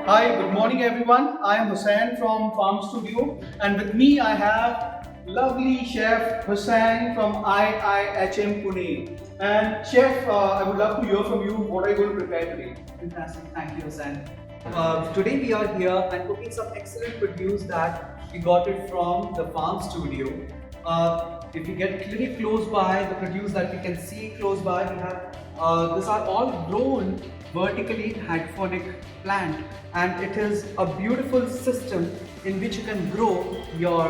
Hi, good morning everyone. I am Hosang from Farm Studio, and with me I have lovely chef Hosang from IIHM Pune. And chef, I would love to hear from you. What are you going to prepare today? Fantastic, thank you, Hosang. Today we are here and cooking some excellent produce that we got it from the farm studio. If you get little close by, the produce that we can see close by, we have these are all grown vertically in hydroponic plant, and it is a beautiful system in which you can grow your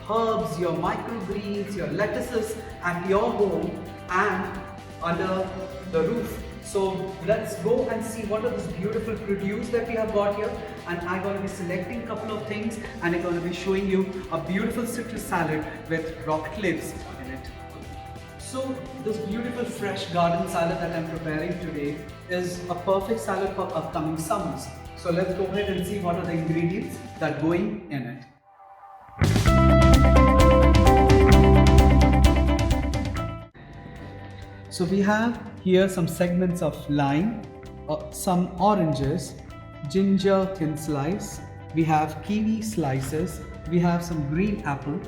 herbs, your microgreens, your lettuces at your home and under the roof. So let's go and see what are this beautiful produce that we have got here, and I'm going to be selecting a couple of things and I'm going to be showing you a beautiful citrus salad with rocket leaves in it. So this beautiful fresh garden salad that I'm preparing today is a perfect salad for upcoming summers. So let's go ahead and see what are the ingredients that are going in it. So we have here some segments of lime, some oranges, ginger thin slice, we have kiwi slices, we have some green apple,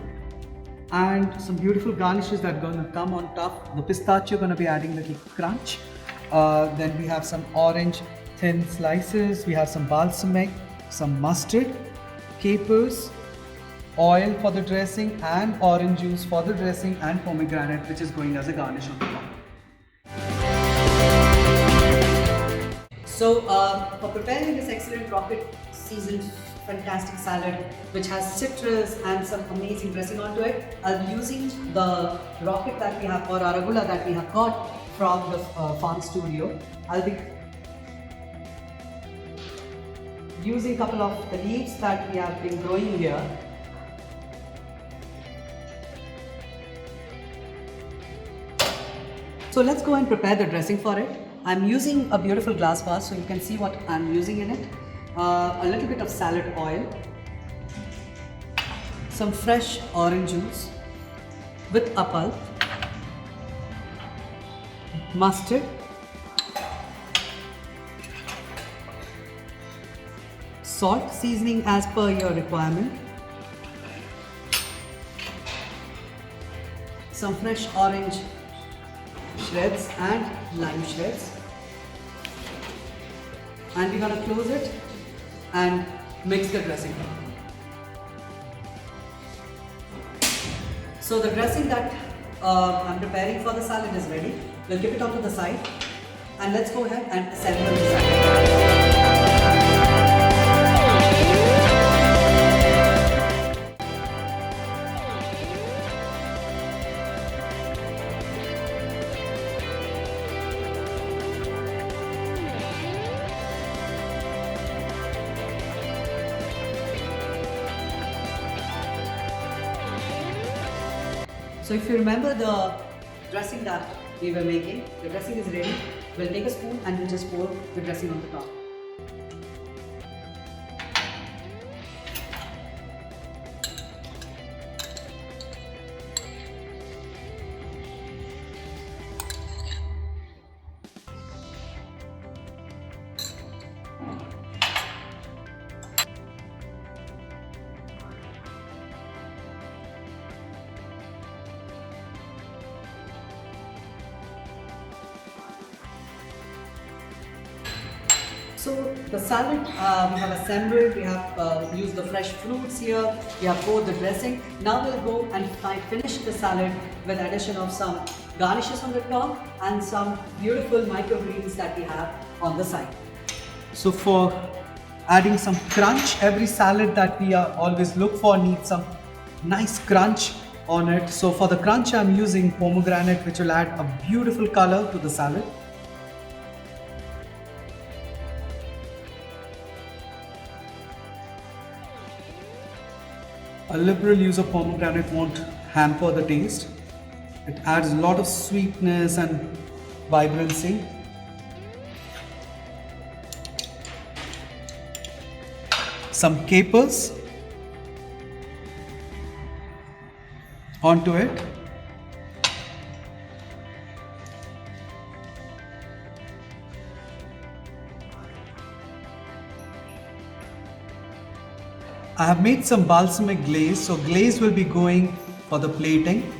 and some beautiful garnishes that are going to come on top. The pistachio going to be adding a little crunch. Then we have some orange thin slices, we have some balsamic, some mustard, capers, oil for the dressing, and orange juice for the dressing, and pomegranate which is going as a garnish on the top. So for preparing this excellent rocket seasoned fantastic salad which has citrus and some amazing dressing onto it, I'll be using the rocket that we have, or arugula that we have got from the farm studio. I'll be using a couple of the leaves that we have been growing here. So let's go and prepare the dressing for it. I'm using a beautiful glass vase so you can see what I'm using in it. A little bit of salad oil, some fresh orange juice with a pulp, mustard, salt seasoning as per your requirement, some fresh orange shreds and lime shreds, and we're going to close it and mix the dressing. So the dressing that I'm preparing for the salad is ready. We'll keep it onto the side and let's go ahead and assemble the salad. So if you remember the dressing that we were making, the dressing is ready. We'll take a spoon and we'll just pour the dressing on the top. So the salad we have assembled, we have used the fresh fruits here, we have poured the dressing. Now we'll go and finish the salad with addition of some garnishes on the top and some beautiful microgreens that we have on the side. So for adding some crunch, every salad that we always look for needs some nice crunch on it. So for the crunch I'm using pomegranate, which will add a beautiful color to the salad. A liberal use of pomegranate won't hamper the taste. It adds a lot of sweetness and vibrancy. Some capers onto it. I have made some balsamic glaze, so glaze will be going for the plating.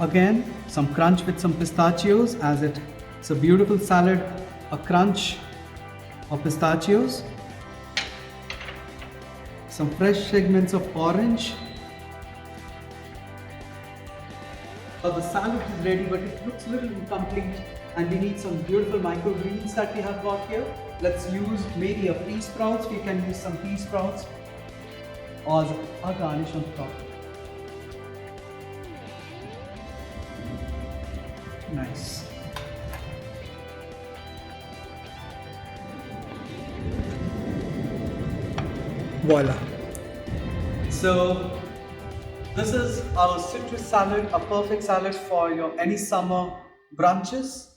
Again, some crunch with some pistachios, as it's a beautiful salad, a crunch of pistachios. Some fresh segments of orange. The salad is ready, but it looks a little incomplete, and we need some beautiful microgreens that we have got here. Let's use maybe a pea sprouts. We can use some pea sprouts or a garnish on top. Nice. Voila. So this is our citrus salad, a perfect salad for your any summer brunches.